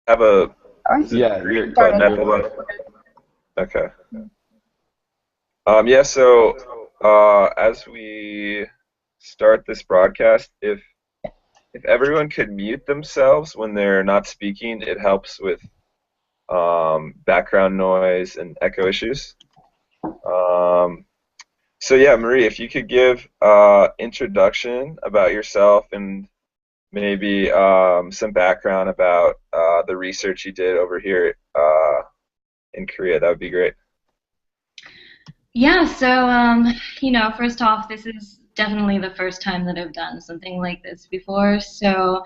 have a is it Yeah, green go button ahead. at the left? Okay. Yeah, so as we start this broadcast, if everyone could mute themselves when they're not speaking, it helps with background noise and echo issues. Um, so yeah, Marie, if you could give introduction about yourself and maybe some background about the research you did over here in Korea, that would be great. Yeah, so first off, this is definitely the first time that I've done something like this before, so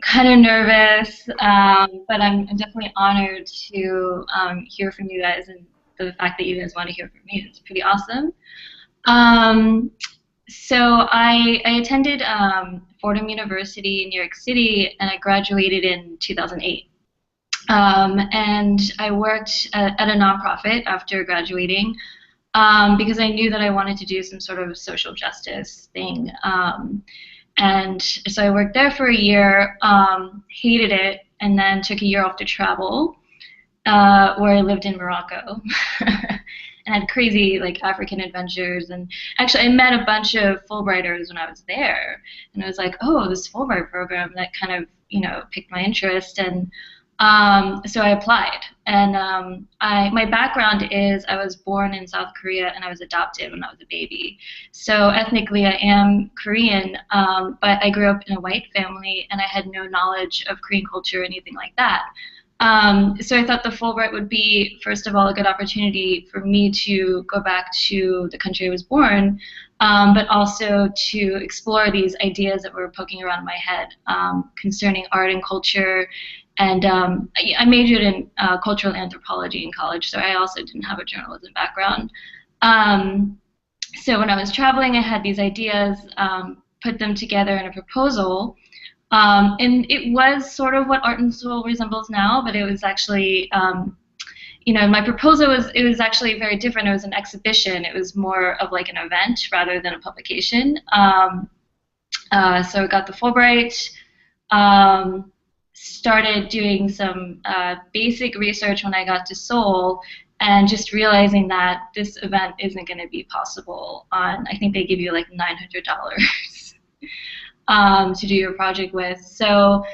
kind of nervous, but I'm definitely honored to hear from you guys, and the fact that you guys want to hear from me is pretty awesome. Um, so I attended Fordham University in New York City, and I graduated in 2008. And I worked at a nonprofit after graduating because I knew that I wanted to do some sort of social justice thing. And so I worked there for a year, hated it, and then took a year off to travel, where I lived in Morocco. And had crazy like African adventures, and actually I met a bunch of Fulbrighters when I was there, and I was like, oh, this Fulbright program, that kind of piqued my interest, and so I applied. And my background is I was born in South Korea and I was adopted when I was a baby. So ethnically I am Korean, but I grew up in a white family and I had no knowledge of Korean culture or anything like that. So I thought the Fulbright would be, first of all, a good opportunity for me to go back to the country I was born, but also to explore these ideas that were poking around in my head concerning art and culture. And I majored in cultural anthropology in college, so I also didn't have a journalism background. Um, so when I was traveling, I had these ideas, put them together in a proposal, and it was sort of what Art and Soul resembles now, but it was actually, my proposal was actually very different. It was an exhibition. It was more of like an event rather than a publication. So I got the Fulbright, started doing some basic research when I got to Seoul, and just realizing that this event isn't going to be possible on, I think they give you like $900 to do your project with. So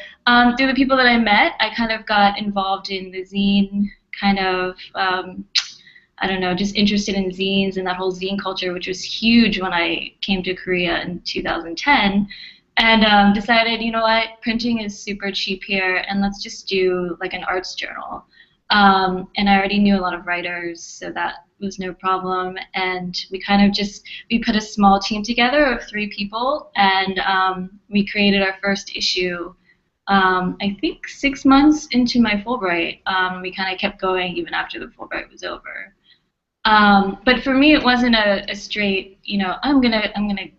through the people that I met, I kind of got involved in the zine kind of, I don't know, just interested in zines and that whole zine culture, which was huge when I came to Korea in 2010. And decided, you know what, printing is super cheap here, and let's just do like an arts journal. And I already knew a lot of writers, so that was no problem. And we kind of just, we put a small team together of 3 people, and we created our first issue, I think 6 months into my Fulbright. We kind of kept going even after the Fulbright was over. But for me, it wasn't a straight, I'm gonna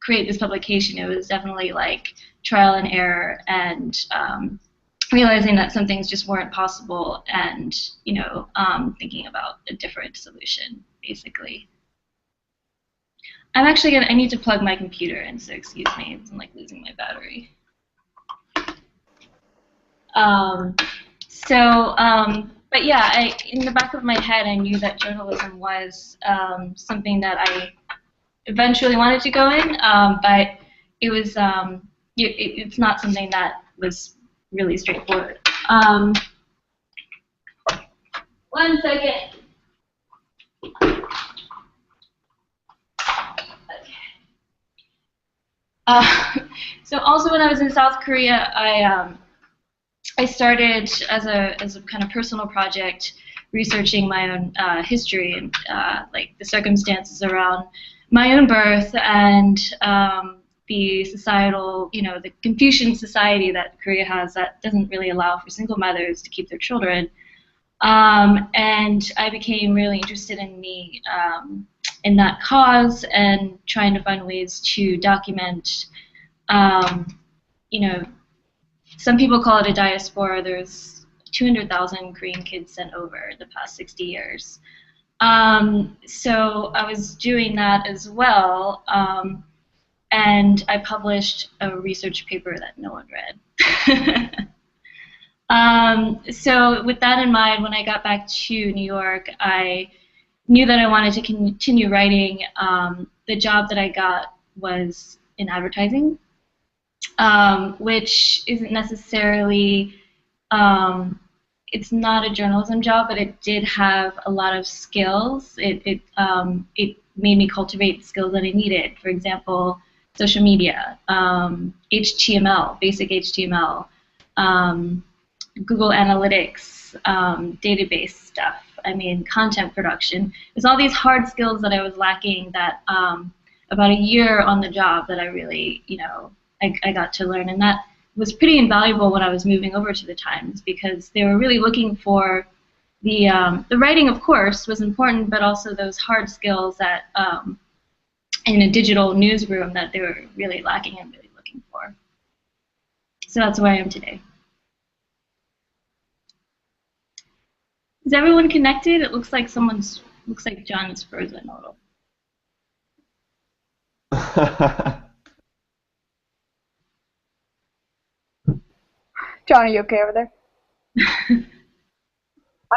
create this publication. It was definitely like trial and error, and realizing that some things just weren't possible, and thinking about a different solution, basically. I need to plug my computer in, so excuse me, I'm like losing my battery. Um, but yeah, in the back of my head, I knew that journalism was something that I eventually wanted to go in, but it was it's not something that was really straightforward. One second. Okay. So also when I was in South Korea, I started as a kind of personal project researching my own history and like the circumstances around my own birth, and the societal, the Confucian society that Korea has that doesn't really allow for single mothers to keep their children. And I became really interested in that cause, and trying to find ways to document, um, you know, some people call it a diaspora. There's 200,000 Korean kids sent over the past 60 years. So I was doing that as well, and I published a research paper that no one read. So with that in mind, when I got back to New York, I knew that I wanted to continue writing. The job that I got was in advertising, which isn't necessarily, it's not a journalism job, but it did have a lot of skills. It made me cultivate the skills that I needed. For example, social media, HTML, basic HTML, Google Analytics, database stuff. I mean, content production. There's all these hard skills that I was lacking that about a year on the job that I really, I got to learn. And that was pretty invaluable when I was moving over to the Times, because they were really looking for the writing, of course, was important, but also those hard skills that in a digital newsroom that they were really lacking and really looking for. So that's where I am today. Is everyone connected? It looks like John is frozen a little. John, are you okay over there?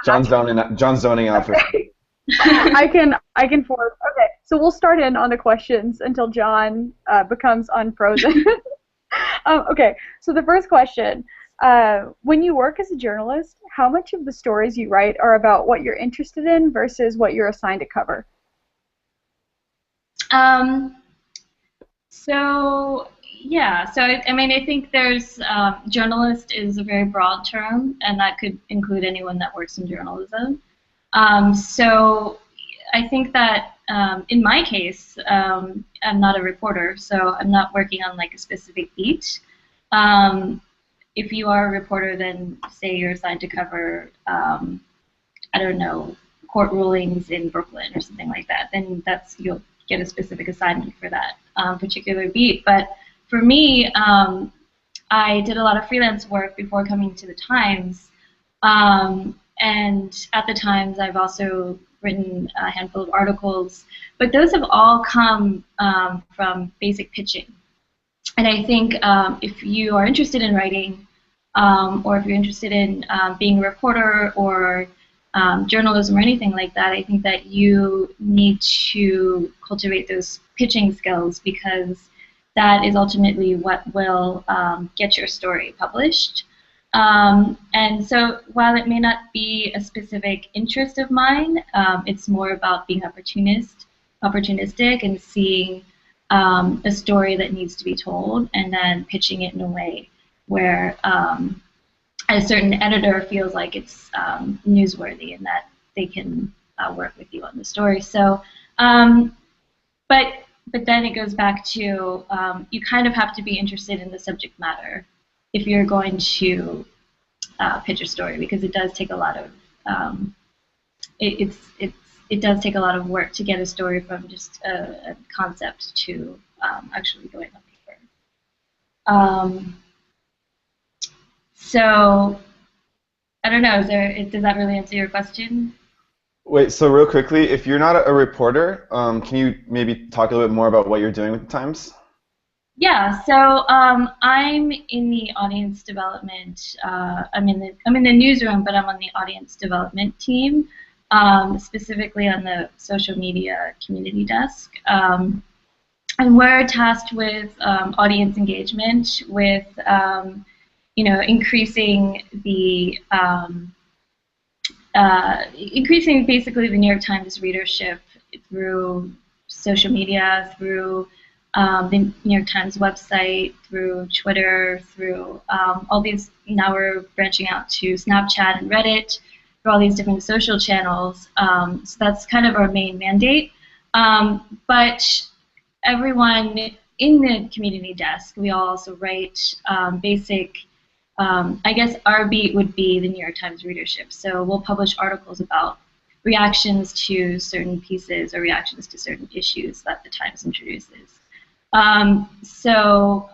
John's zoning out for. I can forward. Okay, so we'll start in on the questions until John becomes unfrozen. Okay, so the first question. When you work as a journalist, how much of the stories you write are about what you're interested in versus what you're assigned to cover? So I mean, I think there's journalist is a very broad term, and that could include anyone that works in journalism. So I think that in my case, I'm not a reporter, so I'm not working on like a specific beat. If you are a reporter, then say you're assigned to cover, I don't know, court rulings in Brooklyn or something like that, then you'll get a specific assignment for that particular beat. But for me, I did a lot of freelance work before coming to the Times, and at the Times I've also written a handful of articles, but those have all come from basic pitching. And I think if you are interested in writing, or if you're interested in being a reporter or journalism or anything like that, I think that you need to cultivate those pitching skills, because that is ultimately what will get your story published. And so while it may not be a specific interest of mine, it's more about being opportunistic and seeing a story that needs to be told and then pitching it in a way where a certain editor feels like it's newsworthy and that they can work with you on the story. So, but then it goes back to you kind of have to be interested in the subject matter if you're going to pitch a story, because it does take a lot of it does take a lot of work to get a story from just a concept to actually going on paper. So I don't know. Does that really answer your question? Wait, so real quickly, if you're not a reporter, can you maybe talk a little bit more about what you're doing with the Times? Yeah. So I'm in the audience development. I'm in the newsroom, but I'm on the audience development team, specifically on the social media community desk. And we're tasked with audience engagement, with increasing basically the New York Times readership through social media, through the New York Times website, through Twitter, through all these. Now we're branching out to Snapchat and Reddit, through all these different social channels. So that's kind of our main mandate. But everyone in the community desk, we all also write basic. I guess our beat would be the New York Times readership. So we'll publish articles about reactions to certain pieces or reactions to certain issues that the Times introduces. So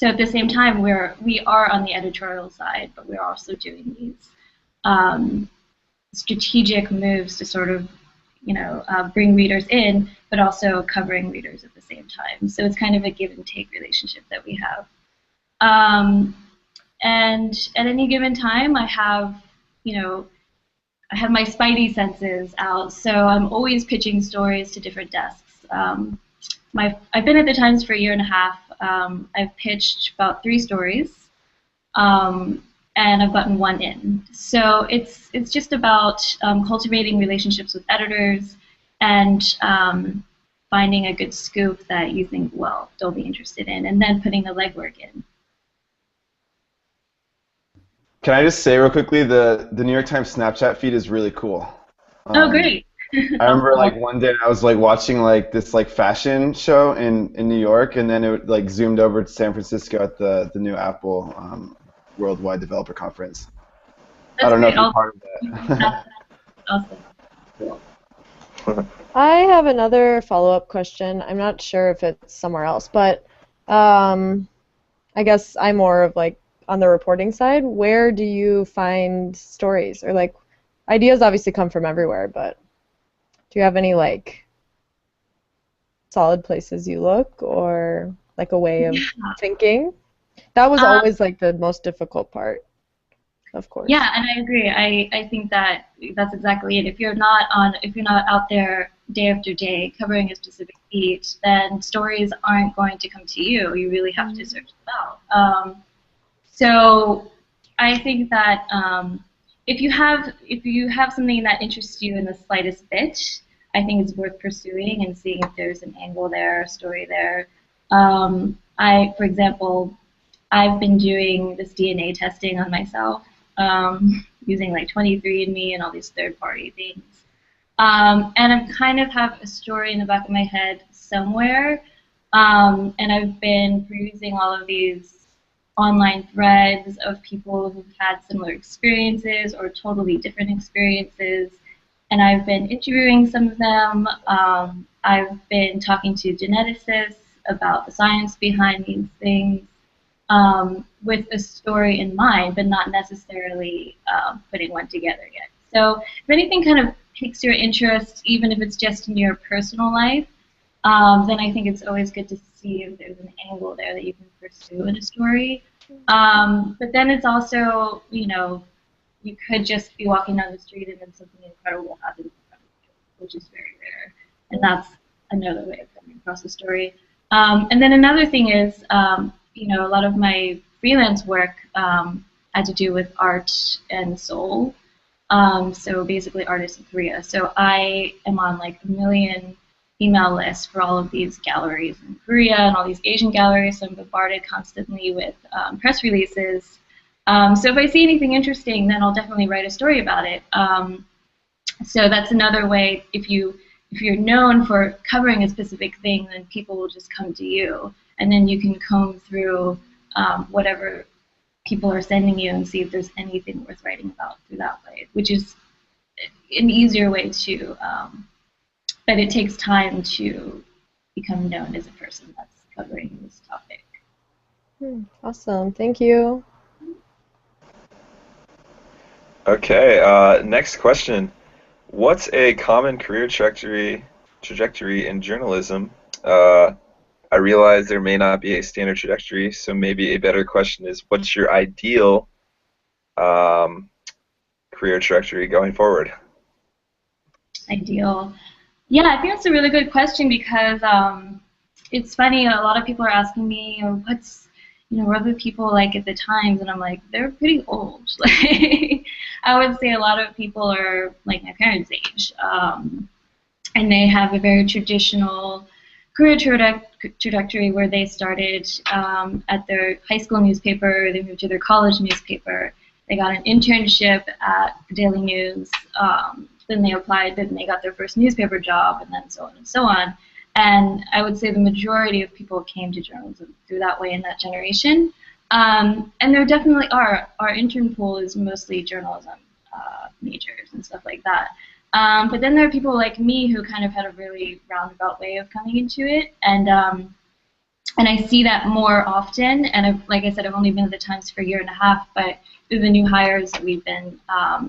at the same time, we are on the editorial side, but we're also doing these strategic moves to sort of bring readers in, but also covering readers at the same time. So it's kind of a give and take relationship that we have. and at any given time, I have, I have my spidey senses out, so I'm always pitching stories to different desks. I've been at the Times for a year and a half. I've pitched about 3 stories, and I've gotten 1 in. So it's just about cultivating relationships with editors and finding a good scoop that you think, well, they'll be interested in, and then putting the legwork in. Can I just say real quickly, the New York Times Snapchat feed is really cool. Oh, great. I remember like one day I was like watching like this like fashion show in New York, and then it like zoomed over to San Francisco at the new Apple Worldwide Developer Conference. That's I don't know great. if you're part of that. Awesome. Cool. I have another follow-up question. I'm not sure if it's somewhere else, but I guess I'm more of like on the reporting side. Where do you find stories, or like ideas obviously come from everywhere, but do you have any like solid places you look, or like a way of thinking? That was always like the most difficult part, of course. Yeah, and I agree. I think that that's exactly it. If you're not out there day after day covering a specific beat, then stories aren't going to come to you. You really have to search them out. So I think that if you have something that interests you in the slightest bit, I think it's worth pursuing and seeing if there's an angle there, a story there. For example, I've been doing this DNA testing on myself, using like 23andMe and all these third-party things. And I kind of have a story in the back of my head somewhere, and I've been perusing all of these online threads of people who've had similar experiences or totally different experiences, and I've been interviewing some of them. I've been talking to geneticists about the science behind these things, with a story in mind, but not necessarily putting one together yet. So if anything kind of piques your interest, even if it's just in your personal life, then I think it's always good to see if there's an angle there that you can pursue in a story. But then it's also, you could just be walking down the street and then something incredible happens in front of you, which is very rare. And that's another way of coming across a story. And then another thing is, a lot of my freelance work had to do with art and soul. So basically artists in Korea. So I am on like a million email lists for all of these galleries in Korea and all these Asian galleries. So I'm bombarded constantly with press releases. So if I see anything interesting, then I'll definitely write a story about it. So that's another way. If you're known for covering a specific thing, then people will just come to you, and then you can comb through whatever people are sending you and see if there's anything worth writing about through that way, which is an easier way to, but it takes time to become known as a person that's covering this topic. Awesome, thank you. Okay, next question. What's a common career trajectory in journalism? I realize there may not be a standard trajectory, so maybe a better question is, what's your ideal career trajectory going forward? Ideal. Yeah, I think that's a really good question because it's funny. A lot of people are asking me, what are the people like at the Times? And I'm like, they're pretty old. Like, I would say a lot of people are like my parents' age, and they have a very traditional career trajectory where they started at their high school newspaper, they moved to their college newspaper, they got an internship at the Daily News, then they applied, then they got their first newspaper job, and then so on and so on. And I would say the majority of people came to journalism through that way in that generation. And there definitely are. Our intern pool is mostly journalism majors and stuff like that. But then there are people like me who kind of had a really roundabout way of coming into it, and I see that more often. And like I said, I've only been at the Times for a year and a half, but through the new hires that we've been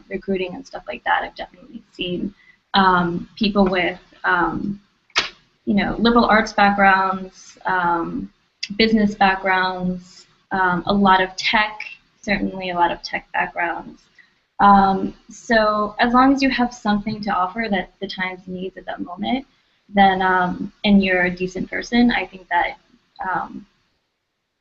recruiting and stuff like that, I've definitely seen people with liberal arts backgrounds, business backgrounds, a lot of tech. certainly a lot of tech backgrounds. So as long as you have something to offer that the Times needs at that moment, then and you're a decent person, I think that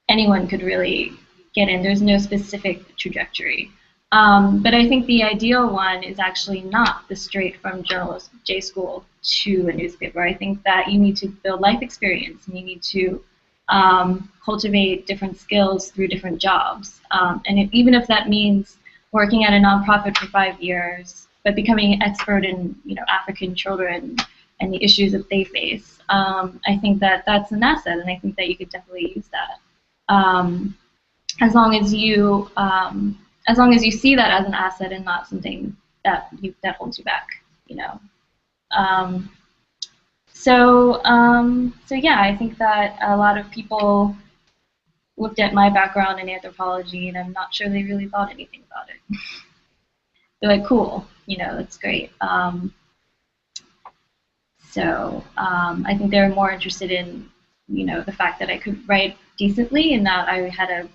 anyone could really get in. There's no specific trajectory. But I think the ideal one is actually not the straight from journalist J school to a newspaper. I think that you need to build life experience, and you need to cultivate different skills through different jobs. And even if that means working at a nonprofit for 5 years, but becoming an expert in African children and the issues that they face, I think that that's an asset, and I think that you could definitely use that. As long as you see that as an asset and not something that holds you back, So yeah, I think that a lot of people looked at my background in anthropology, and I'm not sure they really thought anything about it. They're like, cool, that's great. I think they're more interested in, the fact that I could write decently, and that I had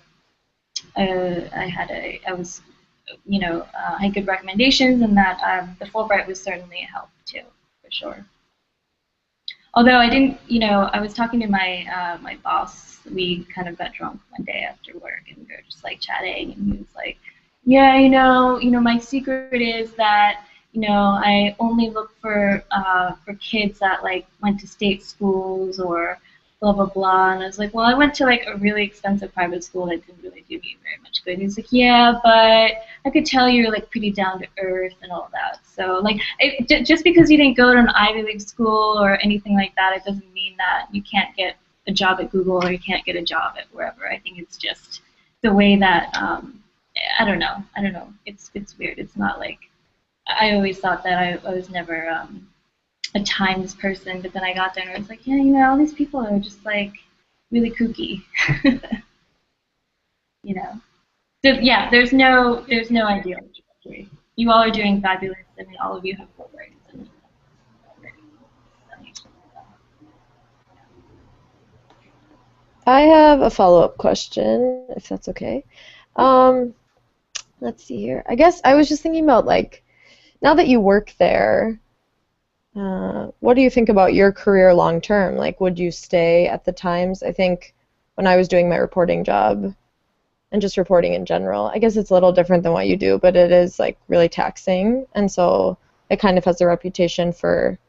good recommendations, and that the Fulbright was certainly a help too, for sure. Although I didn't, I was talking to my my boss. We kind of got drunk one day after work, and we were just like chatting, and he was like, "Yeah, my secret is that I only look for kids that like went to state schools or blah blah blah." And I was like, "Well, I went to like a really expensive private school that didn't really do me very much good." And he's like, "Yeah, but I could tell you're like pretty down to earth and all that." So like, just because you didn't go to an Ivy League school or anything like that, it doesn't mean that you can't get a job at Google or you can't get a job at wherever. I think it's just the way that I don't know. It's weird. It's not like, I always thought that I was never a Times person, but then I got there and I was like, yeah, all these people are just like really kooky. So yeah, there's no ideal trajectory. You all are doing fabulous. I mean, all of you have Fulbrights. And I have a follow-up question, if that's okay. Let's see here. I guess I was just thinking about, like, now that you work there, what do you think about your career long term? Like, would you stay at the Times? I think when I was doing my reporting job, and just reporting in general, I guess it's a little different than what you do, but it is like really taxing, and so it kind of has a reputation for,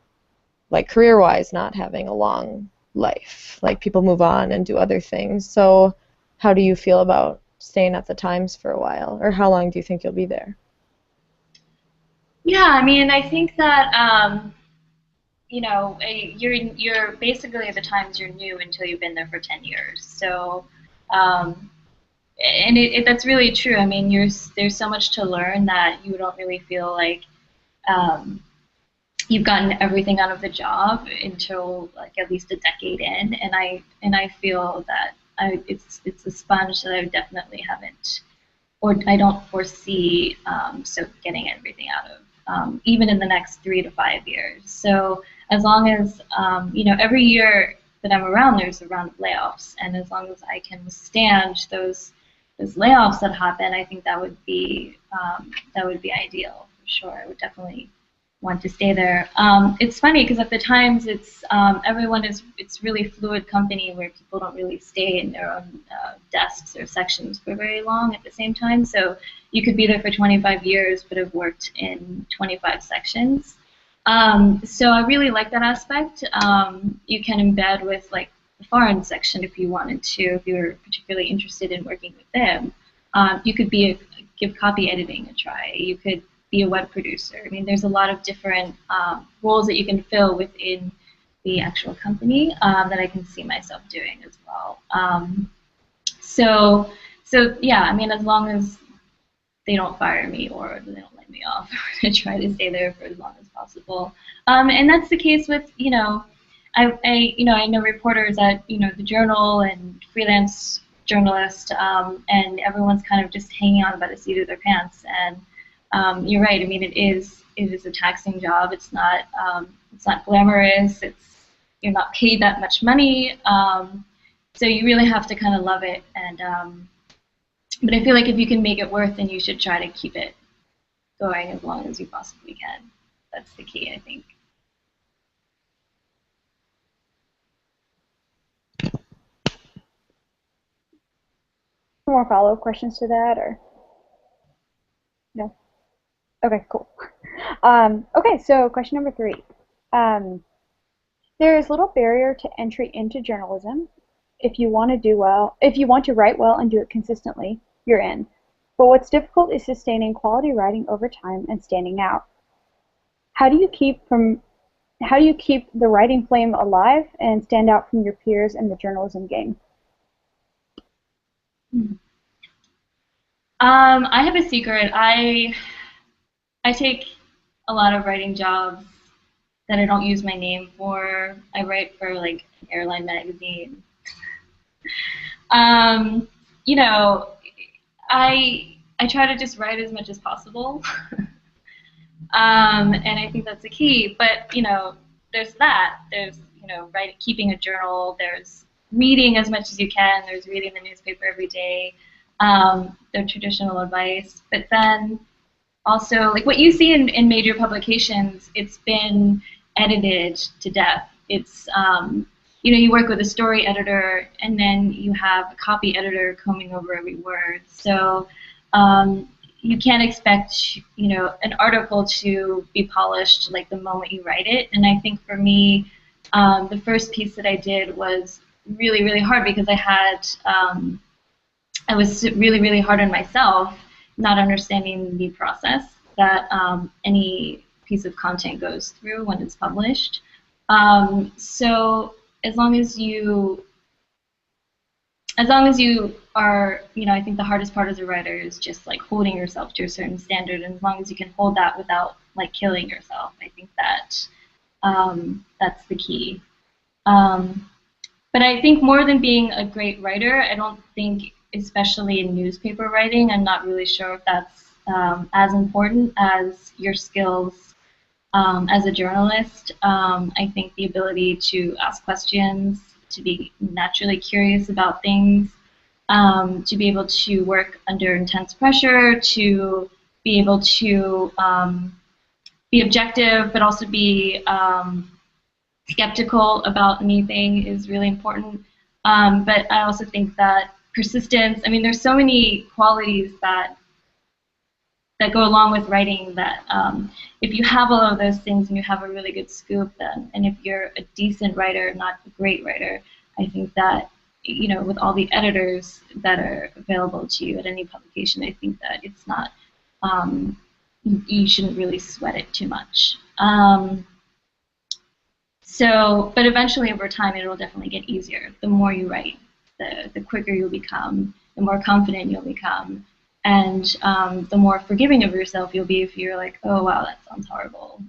like, career-wise, not having a long life. Like, people move on and do other things. So how do you feel about staying at the Times for a while, or how long do you think you'll be there? Yeah, I mean, I think that you're basically at the Times, you're new until you've been there for 10 years. So and that's really true. I mean, there's so much to learn that you don't really feel like you've gotten everything out of the job until like at least a decade in, and I feel that it's a sponge that I definitely haven't, or I don't foresee getting everything out of, even in the next 3 to 5 years. So as long as every year that I'm around, there's a round of layoffs, and as long as I can withstand those layoffs that happen, I think that would be ideal for sure. I would definitely want to stay there. It's funny because at the Times, it's really fluid company where people don't really stay in their own desks or sections for very long at the same time. So you could be there for 25 years but have worked in 25 sections. So I really like that aspect. You can embed with like the foreign section if you wanted to, if you were particularly interested in working with them. You could give copy editing a try. You could be a web producer. I mean, there's a lot of different roles that you can fill within the actual company that I can see myself doing as well. So yeah, I mean, as long as they don't fire me or they don't lay me off, I'm going to try to stay there for as long as possible. And that's the case with, I know reporters at, the Journal and freelance journalists, and everyone's kind of just hanging on by the seat of their pants. And you're right. I mean, it is a taxing job. It's not glamorous. You're not paid that much money. So you really have to kind of love it. And But I feel like if you can make it work, then you should try to keep it going as long as you possibly can. That's the key, I think. More follow-up questions to that, or no? Okay, cool. Okay, so question number 3. There is little barrier to entry into journalism. If you want to do well, if you want to write well and do it consistently, you're in. But what's difficult is sustaining quality writing over time and standing out. How do you keep the writing flame alive and stand out from your peers in the journalism game? I have a secret. I take a lot of writing jobs that I don't use my name for. I write for like an airline magazine. You know, I try to just write as much as possible. And I think that's the key. But you know, there's that. There's keeping a journal. There's reading as much as you can. There's reading the newspaper every day. The traditional advice. But then also, like what you see in major publications, it's been edited to death. It's you work with a story editor, and then you have a copy editor combing over every word. So you can't expect an article to be polished like the moment you write it. And I think for me, the first piece that I did was really, really hard because I was really, really hard on myself, not understanding the process that any piece of content goes through when it's published. So as long as you are, I think the hardest part as a writer is just like holding yourself to a certain standard, and as long as you can hold that without like killing yourself, I think that that's the key. But I think more than being a great writer, I don't think, especially in newspaper writing, I'm not really sure if that's as important as your skills as a journalist. I think the ability to ask questions, to be naturally curious about things, to be able to work under intense pressure, to be able to be objective, but also be skeptical about anything is really important. But I also think that persistence, I mean, there's so many qualities that go along with writing that if you have all of those things and you have a really good scoop, then, and if you're a decent writer, not a great writer, I think that, with all the editors that are available to you at any publication, I think that it's not, you shouldn't really sweat it too much. But eventually over time, it will definitely get easier. The more you write, the quicker you'll become, the more confident you'll become, and the more forgiving of yourself you'll be if you're like, oh wow, that sounds horrible.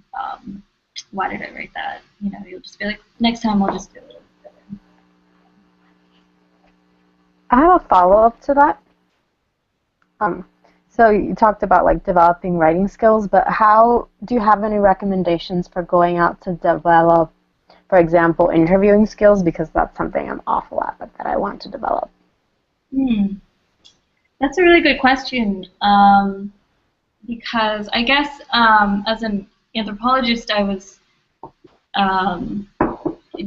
Why did I write that? You'll just be like, next time I'll just do it. I have a follow-up to that. So you talked about like developing writing skills, but how do you have any recommendations for going out to develop, for example, interviewing skills? Because that's something I'm awful at, but that I want to develop. That's a really good question, because I guess as an anthropologist, I was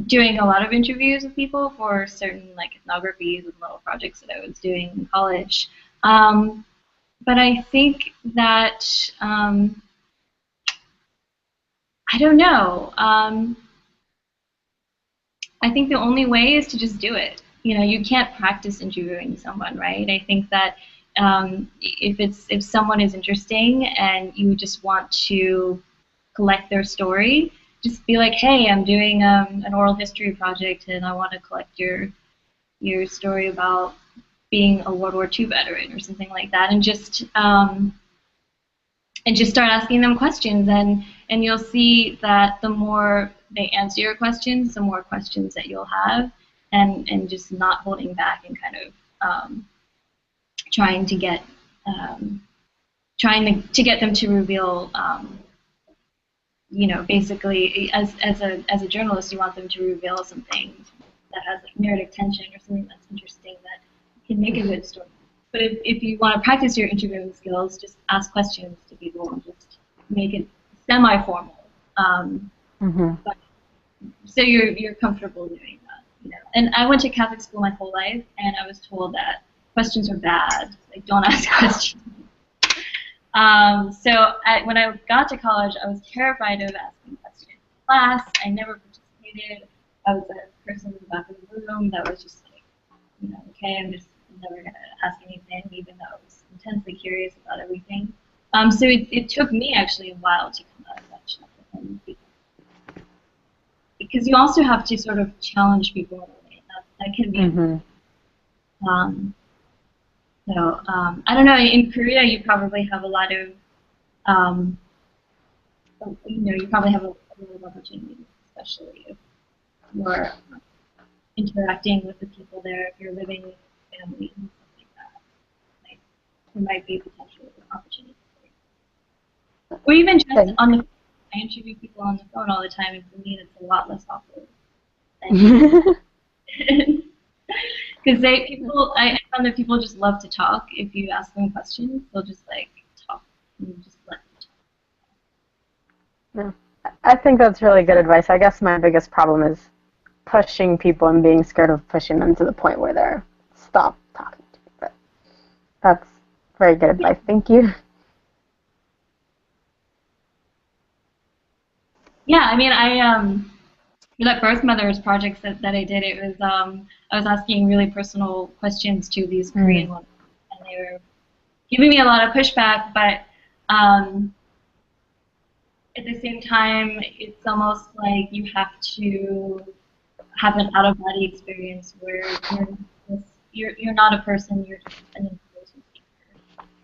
doing a lot of interviews with people for certain like ethnographies and little projects that I was doing in college. But I think that, I don't know. I think the only way is to just do it. You can't practice interviewing someone, right? I think that if someone is interesting and you just want to collect their story, just be like, hey, I'm doing an oral history project and I want to collect your story about being a World War II veteran or something like that, and just start asking them questions, and you'll see that the more they answer your questions, the more questions that you'll have, and just not holding back and kind of trying to get them to reveal, basically as a journalist, you want them to reveal something that has like narrative tension or something that's interesting that can make a good story. But if you want to practice your interviewing skills, just ask questions to people and just make it semi-formal. But, so you're comfortable doing that, you know. And I went to Catholic school my whole life, and I was told that questions are bad. Like, don't ask questions. When I got to college, I was terrified of asking questions in class. I never participated. I was that person in the back of the room that was just like, you know, okay, I'm just never going to ask anything, even though I was intensely curious about everything. So it took me actually a while to come out of that shell. Because you also have to sort of challenge people in a way. That can be. I don't know. In Korea, you probably have a lot of, you probably have a lot of opportunities, especially if you're interacting with the people there. If you're living with family and stuff like that, like, there might be potential opportunities for you. Or even just on the. I interview people on the phone all the time, and for me, it's a lot less awkward. Because I found that people just love to talk. If you ask them questions, they'll just like talk and just let them talk. Yeah. I think that's really good advice. I guess my biggest problem is pushing people and being scared of pushing them to the point where they're stop talking to me. But that's very good advice. Thank you. Yeah, I mean, for that Birth Mothers project that I did, it was I was asking really personal questions to these Korean women, and they were giving me a lot of pushback, but at the same time, it's almost like you have to have an out-of-body experience where you're not a person, you're just an information seeker.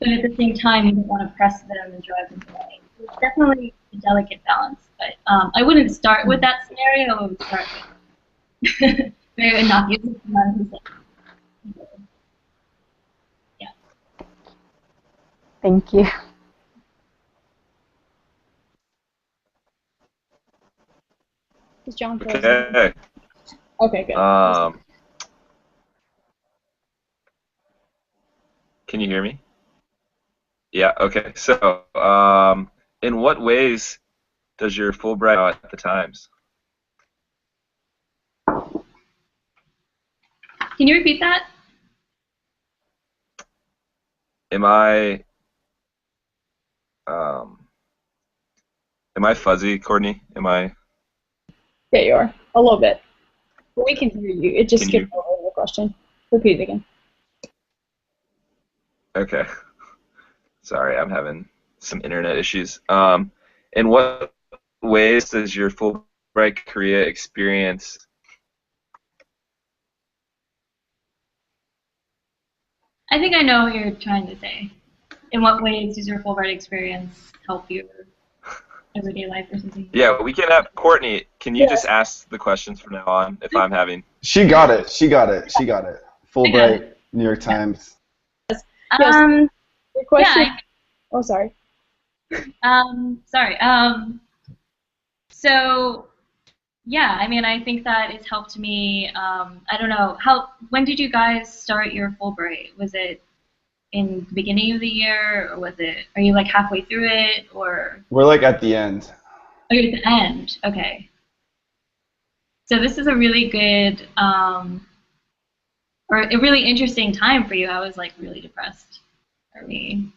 But at the same time, you don't want to press them and drive them away. So it's definitely a delicate balance. But I wouldn't start with that scenario. I would start with very innocuous. Yeah. Thank you. Is John frozen? Okay. Okay, good. Can you hear me? Yeah, okay. So, in what ways does your Fulbright out at the Times? Can you repeat that? Am I fuzzy, Courtney? Am I? Yeah, you are. A little bit. But we can hear you. It just skipped over the question. Repeat it again. Okay. Sorry, I'm having some internet issues. In what ways does your Fulbright Korea experience I think I know what you're trying to say. In what ways does your Fulbright experience help your everyday life or something? Yeah, we can have Courtney. Can you just ask the questions from now on if I'm having? She got it. Fulbright, New York Times. Yes. The question. Yeah. Oh, sorry. So, yeah, I mean, I think that it's helped me. I don't know when did you guys start your Fulbright? Was it in the beginning of the year, or are you like halfway through it, or? We're like at the end. Oh, you're at the end. Okay. So this is a really good, or a really interesting time for you. I was like really depressed for me.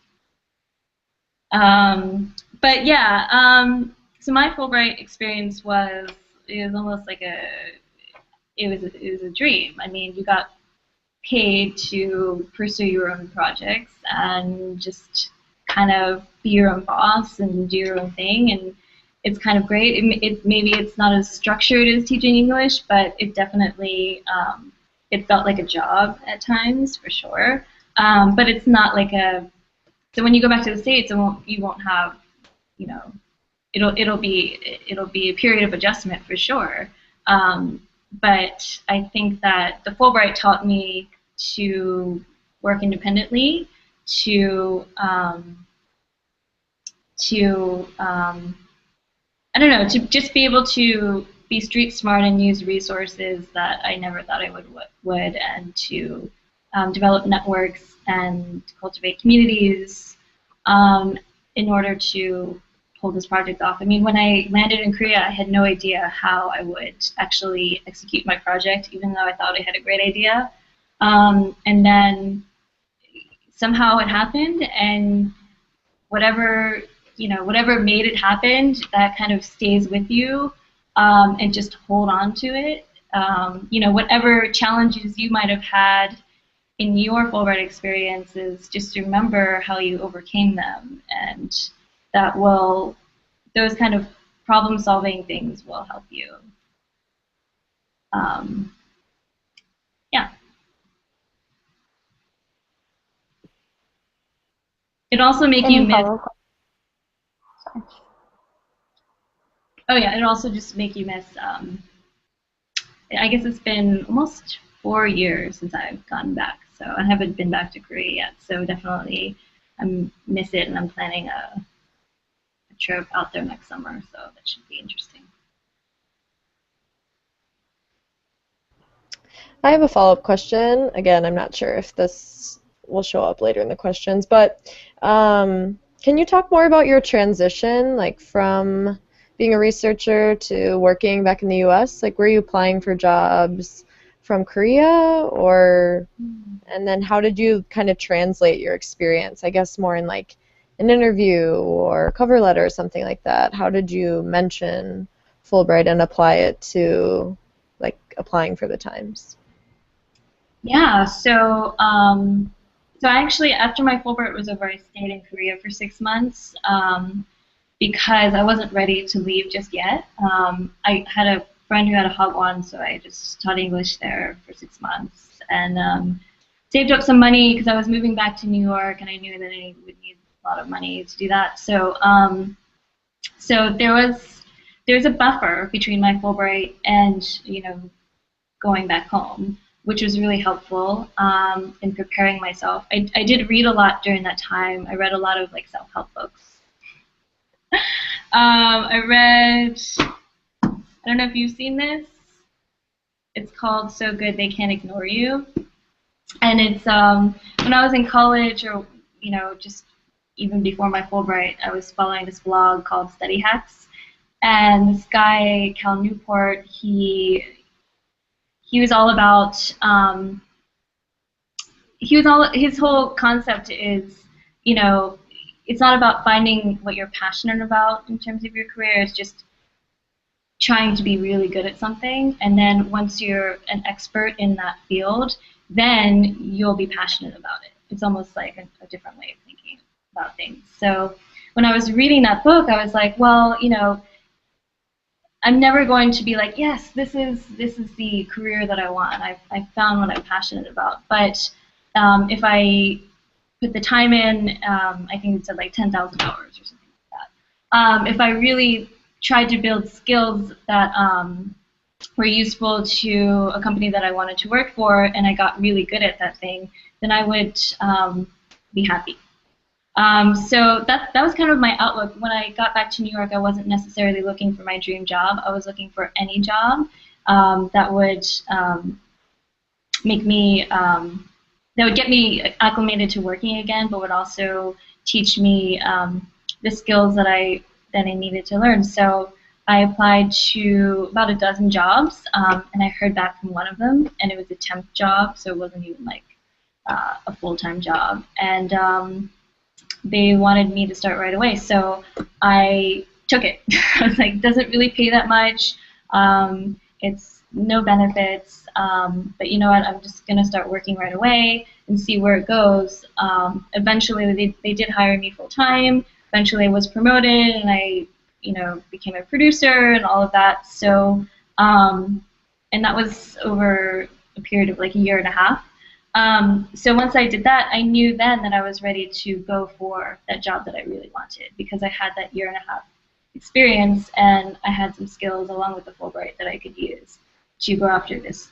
But yeah, so my Fulbright experience was almost like it was a dream. I mean, you got paid to pursue your own projects and just kind of be your own boss and do your own thing, and it's kind of great. Maybe it's not as structured as teaching English, but it definitely it felt like a job at times for sure. But it's not like so when you go back to the States, you won't have, you know, it'll be a period of adjustment for sure. But I think that the Fulbright taught me to work independently, to I don't know, to just be able to be street smart and use resources that I never thought I would, and to develop networks and cultivate communities in order to pull this project off. I mean, when I landed in Korea, I had no idea how I would actually execute my project, even though I thought I had a great idea. And then somehow it happened, and whatever made it happen, that kind of stays with you, and just hold on to it. Whatever challenges you might have had in your Fulbright experiences, just remember how you overcame them, and those kind of problem-solving things will help you. Yeah. It also make you miss. Sorry. Oh yeah, it also just make you miss. I guess it's been almost 4 years since I've gone back, so I haven't been back to Korea yet. So definitely, I miss it, and I'm planning a trip out there next summer, so that should be interesting. I have a follow-up question. Again, I'm not sure if this will show up later in the questions, but can you talk more about your transition, like from being a researcher to working back in the U.S.? Like, were you applying for jobs from Korea, and then how did you kind of translate your experience? I guess more in like an interview or cover letter or something like that. How did you mention Fulbright and apply it to like applying for the Times? Yeah, so I actually, after my Fulbright was over, I stayed in Korea for 6 months because I wasn't ready to leave just yet. I had a friend who had a hot one, so I just taught English there for 6 months and saved up some money because I was moving back to New York, and I knew that I would need a lot of money to do that. So there's a buffer between my Fulbright and going back home, which was really helpful in preparing myself. I did read a lot during that time. I read a lot of like self-help books. I read, I don't know if you've seen this. It's called So Good They Can't Ignore You. And it's when I was in college, or just even before my Fulbright, I was following this blog called Study Hacks. And this guy, Cal Newport, he was all about, his whole concept is, it's not about finding what you're passionate about in terms of your career, it's just trying to be really good at something, and then once you're an expert in that field, then you'll be passionate about it. It's almost like a different way of thinking about things. So when I was reading that book, I was like, well, I'm never going to be like, yes, this is the career that I want. I found what I'm passionate about. But if I put the time in, I think it said like 10,000 hours or something like that. If I really tried to build skills that were useful to a company that I wanted to work for, and I got really good at that thing, then I would be happy. So that was kind of my outlook. When I got back to New York, I wasn't necessarily looking for my dream job. I was looking for any job that would make me, that would get me acclimated to working again, but would also teach me the skills that I needed to learn. So I applied to about a dozen jobs, and I heard back from one of them, and it was a temp job, so it wasn't even like a full-time job. And they wanted me to start right away, so I took it. I was like, doesn't really pay that much. It's no benefits, but you know what? I'm just gonna start working right away and see where it goes. Eventually, they did hire me full time. Eventually, I was promoted, and I, became a producer and all of that. So, and that was over a period of like a year and a half. So once I did that, I knew then that I was ready to go for that job that I really wanted, because I had that year and a half experience, and I had some skills along with the Fulbright that I could use to go after this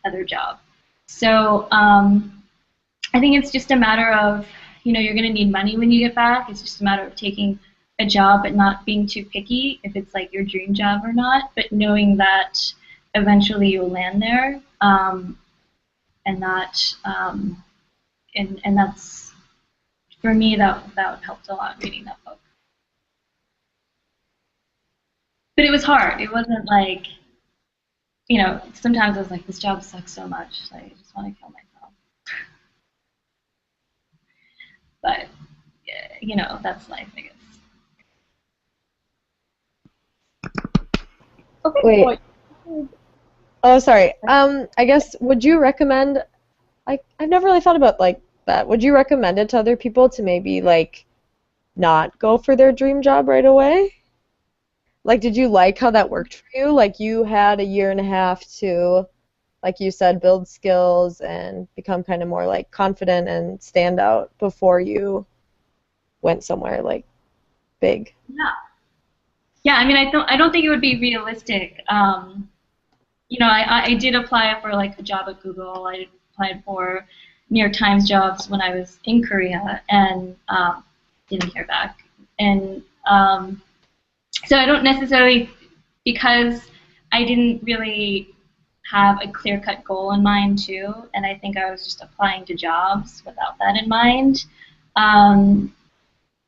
other job. So I think it's just a matter of, you're going to need money when you get back. It's just a matter of taking a job but not being too picky if it's like your dream job or not, but knowing that eventually you'll land there. and that and that's, for me, that helped a lot, reading that book. But it was hard. It wasn't like, sometimes I was like, this job sucks so much, I just want to kill myself. But that's life, I guess. Okay. Wait. Oh, sorry. I guess, would you recommend, I've never really thought about like that. Would you recommend it to other people to maybe like not go for their dream job right away? Like, did you like how that worked for you? Like, you had a year and a half to, like you said, build skills and become kind of more like confident and stand out before you went somewhere like big. Yeah. Yeah, I mean, I don't think it would be realistic. I did apply for like a job at Google. I applied for New York Times jobs when I was in Korea, and didn't hear back. And so I don't necessarily, because I didn't really have a clear-cut goal in mind too, and I think I was just applying to jobs without that in mind.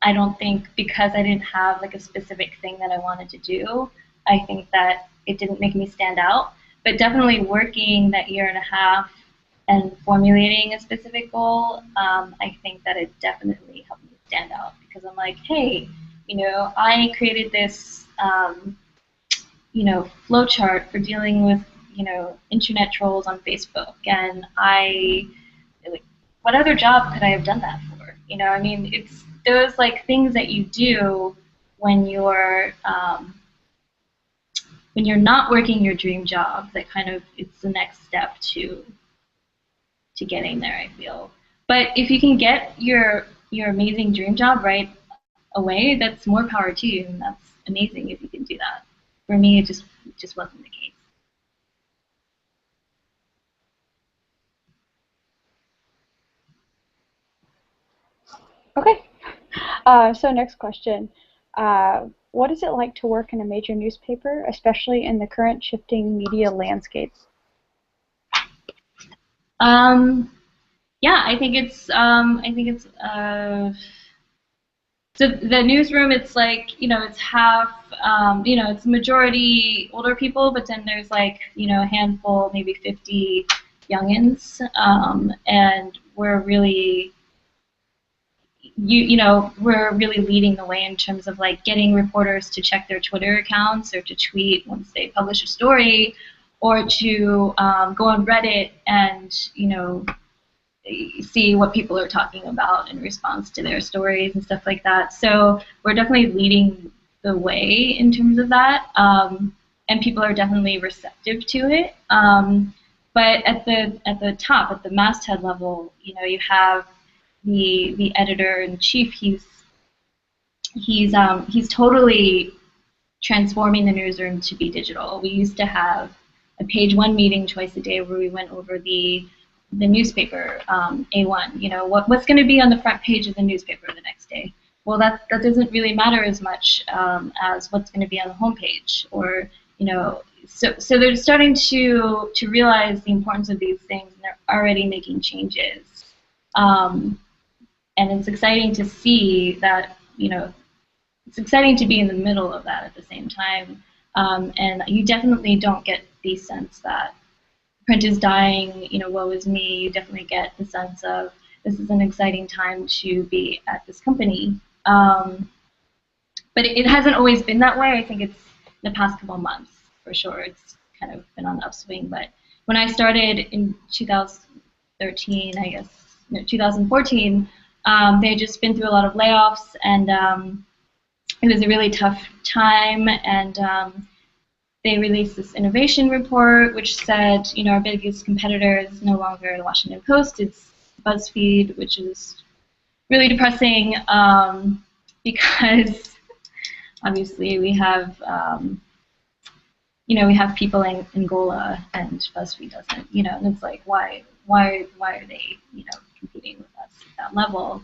I don't think, because I didn't have like a specific thing that I wanted to do, I think that it didn't make me stand out. But definitely working that year and a half and formulating a specific goal, I think that it definitely helped me stand out, because I'm like, hey, I created this, flowchart for dealing with, internet trolls on Facebook, and what other job could I have done that for? I mean, it's those like things that you do when you're not working your dream job that kind of, it's the next step to getting there, I feel. But if you can get your amazing dream job right away, that's more power to you, and that's amazing if you can do that. For me, it just wasn't the case. Okay. So next question. What is it like to work in a major newspaper, especially in the current shifting media landscape? Yeah, I think it's so the newsroom, it's like, it's half, it's majority older people, but then there's like, a handful, maybe 50 youngins, and we're really, we're really leading the way in terms of like getting reporters to check their Twitter accounts or to tweet once they publish a story, or to go on Reddit and, see what people are talking about in response to their stories and stuff like that. So we're definitely leading the way in terms of that, and people are definitely receptive to it. But at the top, at the masthead level, you have the editor-in-chief. He's totally transforming the newsroom to be digital. We used to have a page one meeting twice a day where we went over the newspaper, A1. What's going to be on the front page of the newspaper the next day. Well, that doesn't really matter as much as what's going to be on the homepage, or so they're starting to realize the importance of these things, and they're already making changes. And it's exciting to see that, it's exciting to be in the middle of that at the same time. And you definitely don't get the sense that print is dying, woe is me. You definitely get the sense of, this is an exciting time to be at this company. But it hasn't always been that way. I think it's the past couple months, for sure. It's kind of been on the upswing. But when I started in 2013, I guess, 2014, they had just been through a lot of layoffs, and it was a really tough time. And they released this innovation report, which said, our biggest competitor is no longer the Washington Post, it's BuzzFeed, which is really depressing, because obviously we have, we have people in Angola, and BuzzFeed doesn't, and it's like, why are they, competing with us at that level?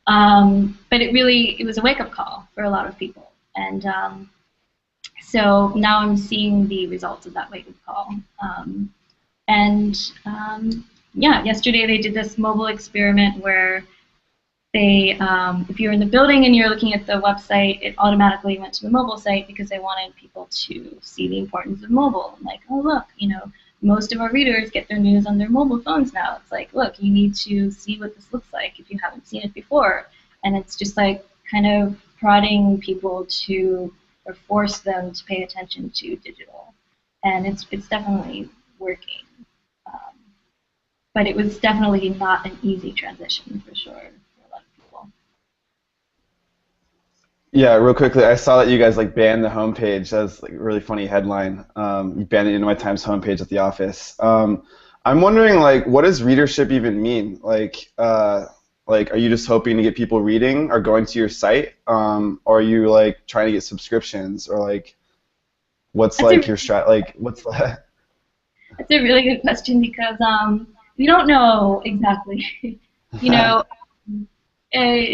But it was a wake-up call for a lot of people, and so now I'm seeing the results of that wake-up call, and yeah, yesterday they did this mobile experiment where they, if you're in the building and you're looking at the website, it automatically went to the mobile site because they wanted people to see the importance of mobile. Like, oh look, you know, most of our readers get their news on their mobile phones now. It's like, look, you need to see what this looks like if you haven't seen it before. And it's just like kind of prodding people to, or force them to pay attention to digital. And it's definitely working. But it was definitely not an easy transition for sure for a lot of people. Yeah, real quickly, I saw that you guys like banned the homepage. That was like a really funny headline. You banned it into my Times homepage at the office. I'm wondering, like, what does readership even mean? Like, are you just hoping to get people reading or going to your site, or are you like trying to get subscriptions, or like, what's like your strat? Like, what's that? That's a really good question because we don't know exactly. You know,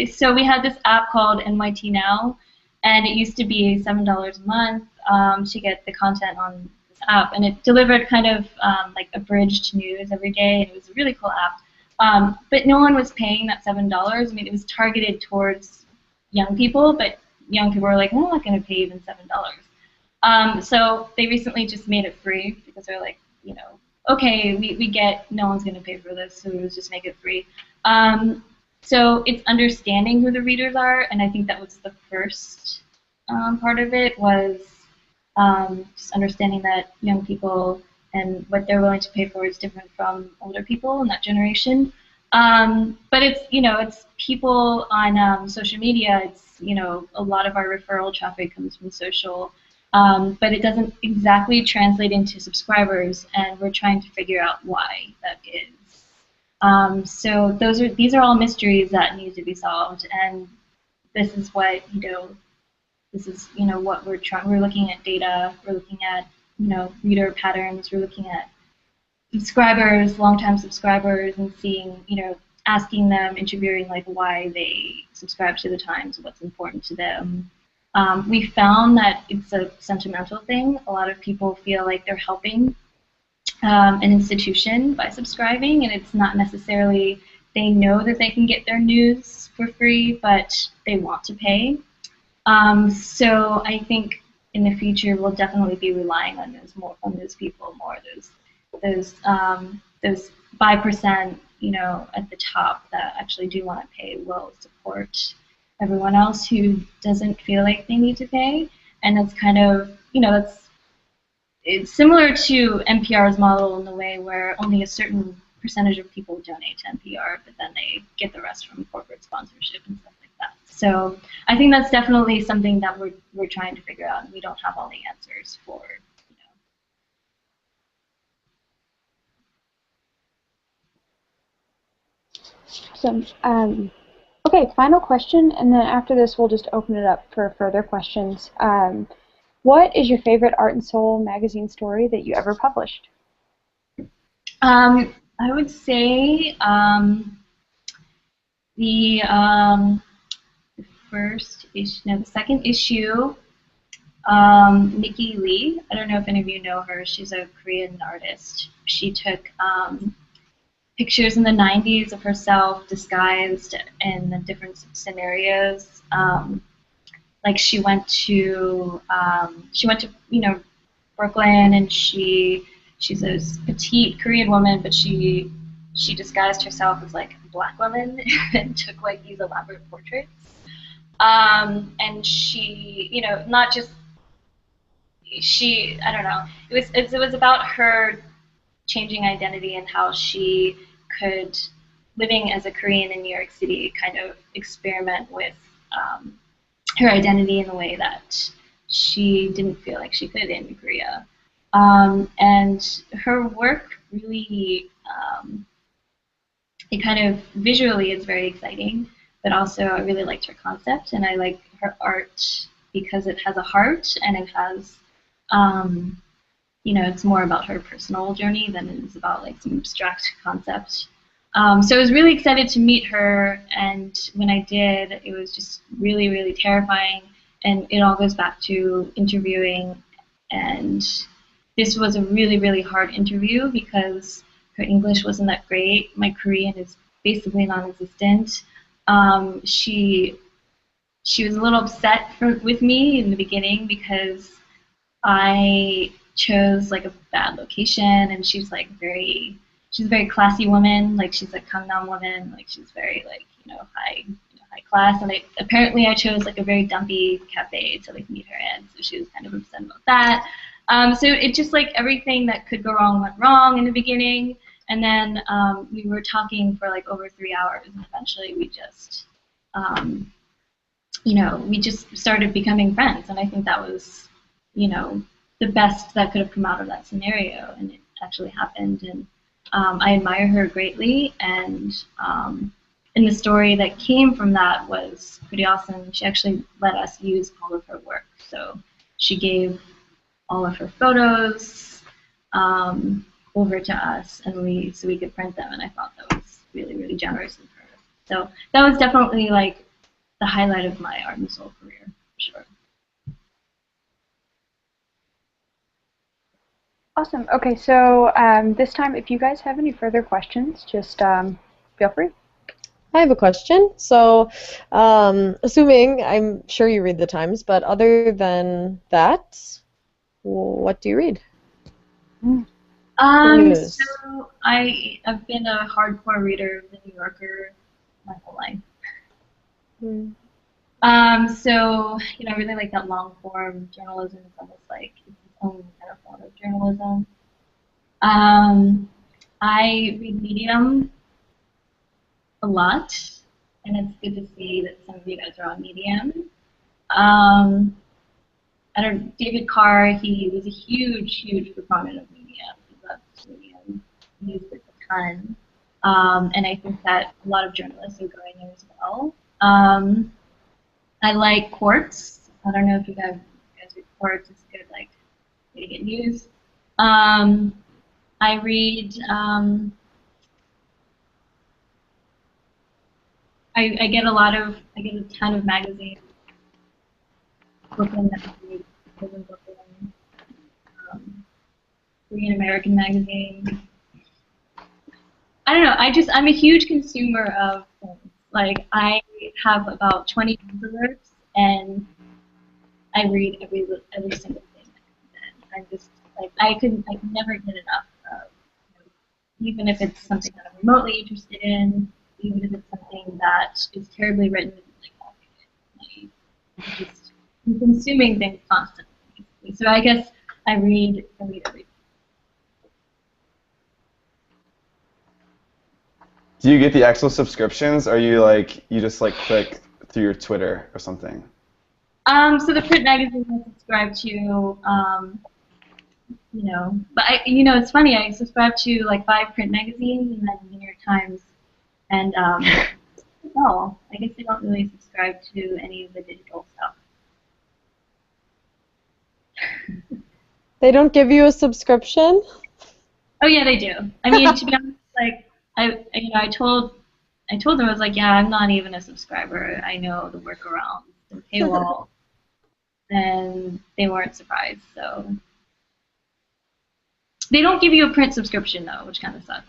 so we had this app called NYT Now, and it used to be $7 a month to get the content on this app, and it delivered kind of like abridged news every day, and it was a really cool app. But no one was paying that $7. I mean, it was targeted towards young people, but young people were like, well, I'm not going to pay even $7. So they recently just made it free because they're like, you know, okay, we get no one's going to pay for this, so let's just make it free. So it's understanding who the readers are, and I think that was the first part of it, was just understanding that young people and what they're willing to pay for is different from older people in that generation. But it's, you know, it's people on social media. It's, you know, a lot of our referral traffic comes from social. But it doesn't exactly translate into subscribers, and we're trying to figure out why that is. So these are all mysteries that need to be solved, and this is what, you know, this is, you know, what we're trying. We're looking at data. We're looking at, you know, reader patterns. We're looking at subscribers, long-time subscribers, and seeing, you know, asking them, interviewing like why they subscribe to the Times, what's important to them. We found that it's a sentimental thing. A lot of people feel like they're helping an institution by subscribing, and it's not necessarily they know that they can get their news for free, but they want to pay. So I think in the future we'll definitely be relying on those people more. Those 5%, you know, at the top that actually do want to pay will support everyone else who doesn't feel like they need to pay. And that's kind of, you know, it's similar to NPR's model in the way where only a certain percentage of people donate to NPR, but then they get the rest from corporate sponsorship and stuff like that. So I think that's definitely something that we're trying to figure out, and we don't have all the answers for. Awesome. Okay, final question, and then after this we'll just open it up for further questions. What is your favorite Art and Soul magazine story that you ever published? I would say the first issue, no, the second issue. Nikki Lee. I don't know if any of you know her. She's a Korean artist. She took pictures in the 90s of herself disguised in different scenarios. Like she went to you know, Brooklyn, and she's a petite Korean woman, but she disguised herself as like a black woman and took like these elaborate portraits. And she, you know, not just I don't know. It was about her changing identity and how she could, living as a Korean in New York City, kind of experiment with her identity in a way that she didn't feel like she could in Korea. And her work really, it kind of visually is very exciting, but also I really liked her concept, and I like her art because it has a heart, and it has, you know, it's more about her personal journey than it is about like some abstract concept. So I was really excited to meet her, and when I did, it was just really, really terrifying, and it all goes back to interviewing, and this was a really, really hard interview because her English wasn't that great. My Korean is basically non-existent. She was a little upset with me in the beginning because I chose like a bad location, and she's a very classy woman. Like she's a Gangnam woman. Like she's very like high class. And apparently I chose like a very dumpy cafe to like meet her in. So she was kind of upset about that. So it just like everything that could go wrong went wrong in the beginning. And then we were talking for like over 3 hours, and eventually we just we just started becoming friends, and I think that was, the best that could have come out of that scenario, and it actually happened, and I admire her greatly, and the story that came from that was pretty awesome. She actually let us use all of her work, so she gave all of her photos over to us, and so we could print them, and I thought that was really, really generous of her. So that was definitely like the highlight of my Art and Soul career, for sure. Awesome. Okay, so this time, if you guys have any further questions, just feel free. I have a question. So, assuming, I'm sure you read the Times, but other than that, what do you read? News. So I've been a hardcore reader of the New Yorker my whole life. So I really like that long form journalism. It's almost like it's its own kind of form of journalism. I read Medium a lot, and it's good to see that some of you guys are on Medium. I don't know, David Carr, he was a huge, huge proponent of Medium. He loved Medium. He used it a ton. And I think that a lot of journalists are going there as well. I like Quartz. I don't know if you guys read Quartz. It's good, like, way to get news. I read. I get a ton of magazines. Brooklyn Magazine, Korean American Magazine. I don't know. I'm a huge consumer of things. Like I have about 20 news alerts, and I read every single thing. I'm just like I can never get enough of, even if it's something that I'm remotely interested in, even if it's something that is terribly written. Like I'm consuming things constantly. So I guess I read everything. Do you get the actual subscriptions, or you just click through your Twitter or something? So the print magazine I subscribe to, but it's funny. I subscribe to like 5 print magazines and then New York Times, and no, I guess I don't really subscribe to any of the digital stuff. They don't give you a subscription? Oh yeah, they do. I mean, to be honest, like I told them, I was like, yeah, I'm not even a subscriber. I know the workarounds, the paywall, and they weren't surprised. So they don't give you a print subscription though, which kind of sucks.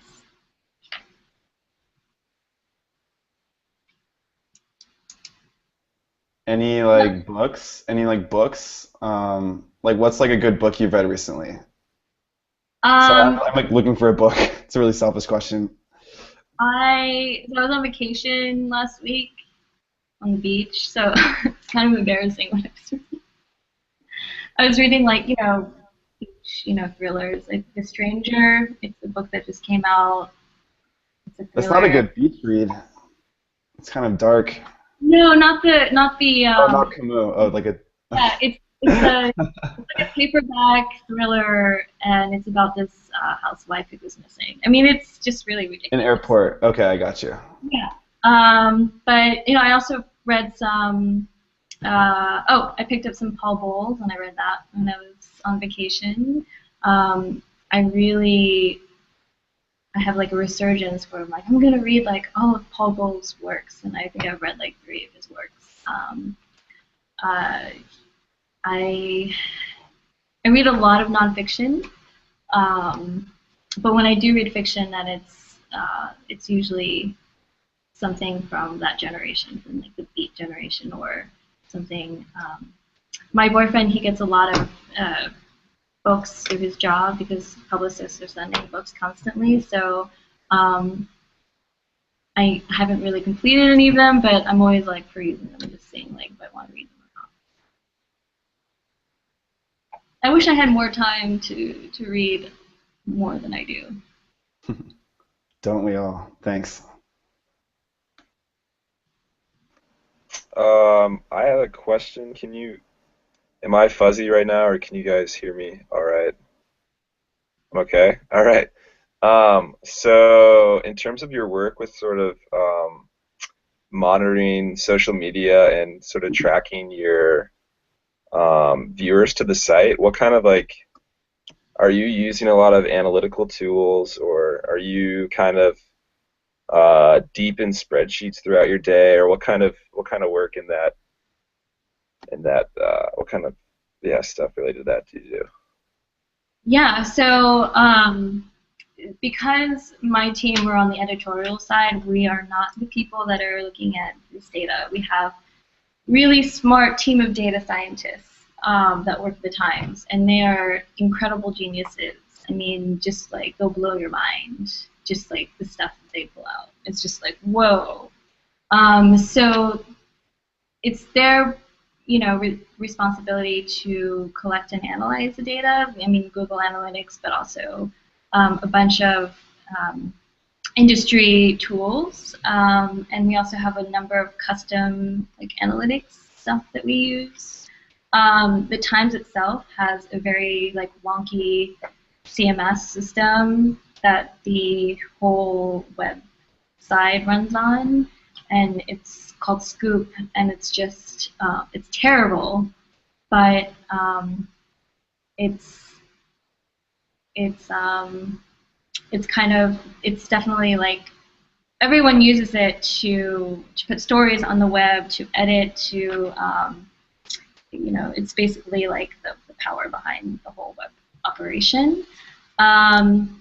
Any books? Any books? What's a good book you've read recently? I'm looking for a book. It's a really selfish question. I was on vacation last week on the beach, so it's kind of embarrassing what I was reading. I was reading beach, thrillers. Like The Stranger. It's a book that just came out. It's a thriller. That's not a good beach read. It's kind of dark. No, not the. Oh, not Camus. Oh, like a. Yeah, it's like a paperback thriller, and it's about this housewife who goes missing. I mean, it's just really ridiculous. An airport. Okay, I got you. Yeah. But I also read some. I picked up some Paul Bowles, and I read that when I was on vacation. I have like a resurgence where I'm like, I'm gonna read like all of Paul Bowles' works, and I think I've read like 3 of his works. I read a lot of nonfiction. but when I do read fiction, then it's usually something from that generation, from like the Beat generation or something. My boyfriend, he gets a lot of books through his job because publicists are sending books constantly. So I haven't really completed any of them, but I'm always like perusing them and just seeing like if I want to read them or not. I wish I had more time to read more than I do. Don't we all? Thanks. I have a question. Am I fuzzy right now, or can you guys hear me all right? Okay, all right. So in terms of your work with sort of monitoring social media and sort of tracking your viewers to the site, what kind of like, are you using a lot of analytical tools, or are you kind of deep in spreadsheets throughout your day, or what kind of work in that what kind of stuff related to that do you do? Yeah, so because my team, we're on the editorial side, we are not the people that are looking at this data. We have really smart team of data scientists that work at the Times, and they are incredible geniuses. I mean, just like they'll blow your mind, just like the stuff that they pull out. It's just like, whoa. So it's their responsibility to collect and analyze the data. I mean, Google Analytics, but also a bunch of industry tools, and we also have a number of custom like analytics stuff that we use. The Times itself has a very like wonky CMS system that the whole website runs on, and it's called Scoop, and it's just it's terrible, but it's definitely like everyone uses it to put stories on the web, to edit, to it's basically like the power behind the whole web operation.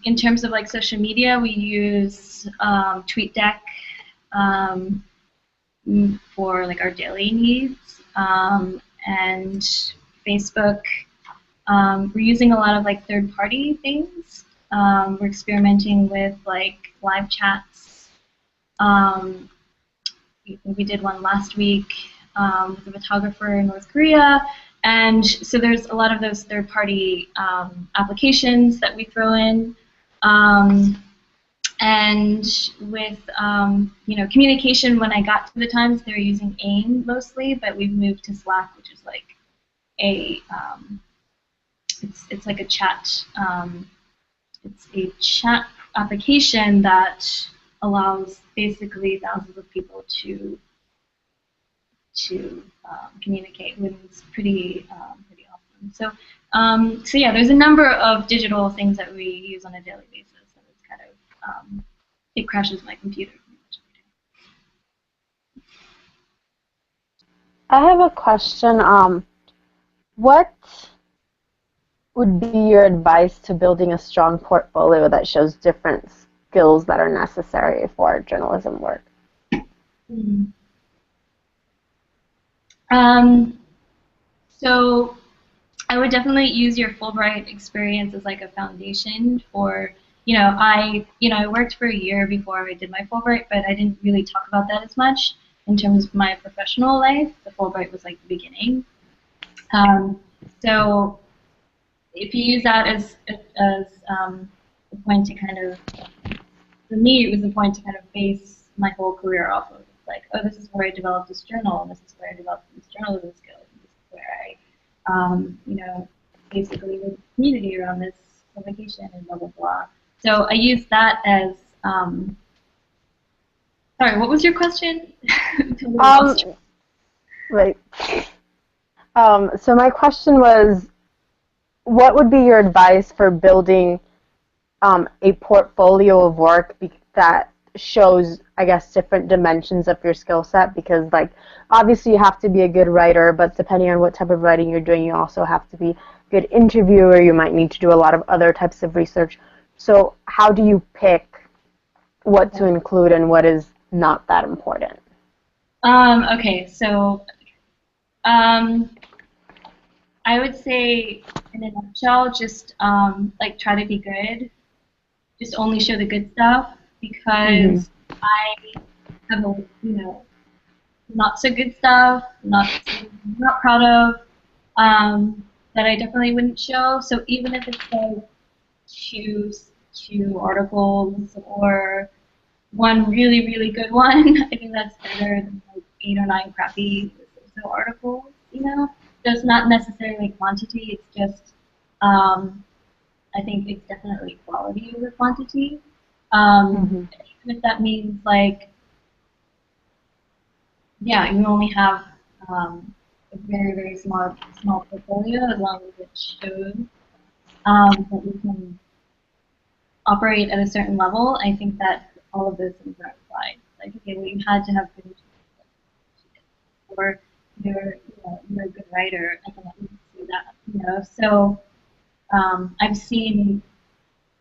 In terms of like social media, we use TweetDeck for like our daily needs, and Facebook. We're using a lot of like third-party things. We're experimenting with like live chats. We did one last week with a photographer in North Korea, and so there's a lot of those third-party applications that we throw in. And with communication, when I got to the Times, they were using AIM mostly, but we've moved to Slack, which is like a it's like a chat. It's a chat application that allows basically thousands of people to communicate, which is pretty awesome. So yeah, there's a number of digital things that we use on a daily basis. It crashes my computer pretty much every day. I have a question. What would be your advice to building a strong portfolio that shows different skills that are necessary for journalism work? So I would definitely use your Fulbright experience as like a foundation for. I worked for a year before I did my Fulbright, but I didn't really talk about that as much in terms of my professional life. The Fulbright was like the beginning. So if you use that as a point to kind of, for me, it was a point to kind of base my whole career off of. It's like, oh, this is where I developed this journal, and this is where I developed this journalism skills, and this is where I, basically with the community around this publication and blah, blah, blah. So I use that as, sorry, what was your question? Right. So my question was, what would be your advice for building a portfolio of work that shows, I guess, different dimensions of your skill set? Because, like, obviously you have to be a good writer, but depending on what type of writing you're doing, you also have to be a good interviewer. You might need to do a lot of other types of research So how do you pick what to include and what is not that important? Okay, so I would say, in a nutshell, just like try to be good. Just only show the good stuff, because I have a, not so good stuff, not proud of, that I definitely wouldn't show. So even if it's like two articles or one really, really good one, I think that's better than like 8 or 9 crappy so articles, So it's not necessarily quantity, it's just, I think it's definitely quality over quantity. Even if that means like, yeah, you only have a very, very small portfolio, as long as it shows that you can operate at a certain level. I think that all of those things are applied. Like, okay, well, you had to have good, or you're a good writer. I can at least see that, So I've seen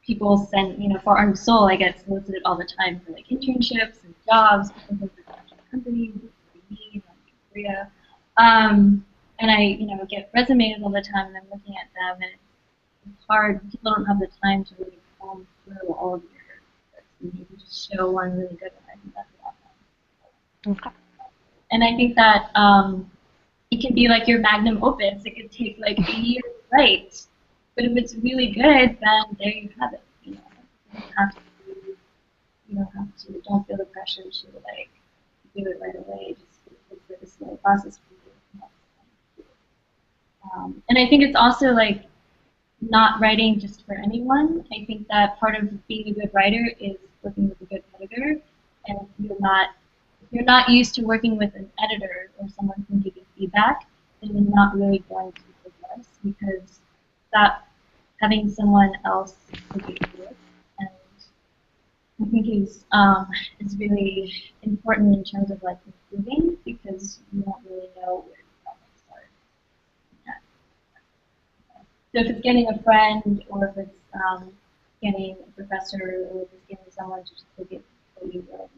people send, for Art Seoul, I get solicited all the time for like internships and jobs because of the companies we need, like in Korea. And I, get resumes all the time, and I'm looking at them, and it's hard. People don't have the time to really comb through all of your books, and maybe just show one really good one. I think that's awesome. Okay. And I think that it can be like your magnum opus. It could take like a year to write, but if it's really good, then there you have it. You don't have to. You don't have to. Don't feel the pressure to like do it right away. Just it's a slow process for you. And I think it's also like not writing just for anyone. I think that part of being a good writer is working with a good editor, and if you're not used to working with an editor or someone who can give you feedback, then you're not really going to progress, because that having someone else to give you it, and I think is really important in terms of like improving, because you don't really know where the problem starts. Yeah. So if it's getting a friend, or if it's getting a professor, or if it's getting someone to just look at what you wrote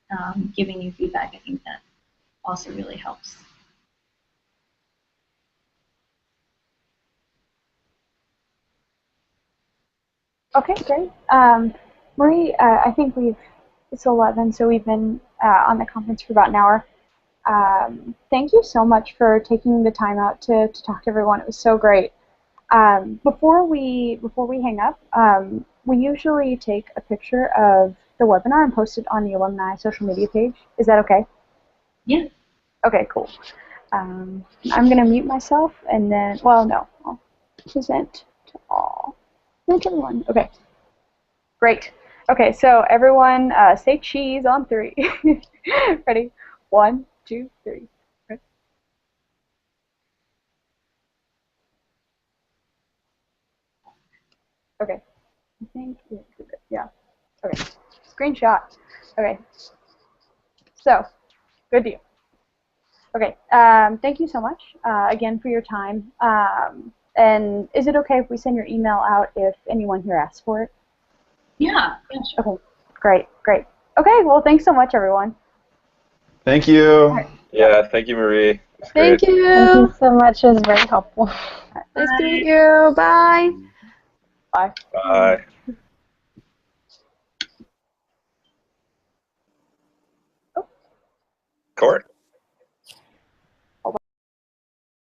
and giving you feedback, I think that also really helps. Okay, great. Marie, I think it's 11, so we've been on the conference for about an hour. Thank you so much for taking the time out to talk to everyone. It was so great. Before we hang up, we usually take a picture of the webinar and post it on the alumni social media page. Is that okay? Yeah. Okay, cool. I'm going to mute myself, and then, well, no, I'll present to all. Present to everyone. Okay. Great. Okay, so everyone say cheese on 3. Ready? 1, 2, 3. Ready? Okay. I think, yeah. Okay. Screenshot. Okay. So, good deal. Okay. Thank you so much again for your time. And is it okay if we send your email out if anyone here asks for it? Yeah, sure. Okay. Great. Okay, well, thanks so much, everyone. Thank you. Right. Yeah, thank you, Marie. It's Thank great. you. Thank you so much. It was very helpful. Nice to meet you. Bye. Bye. Bye. Court.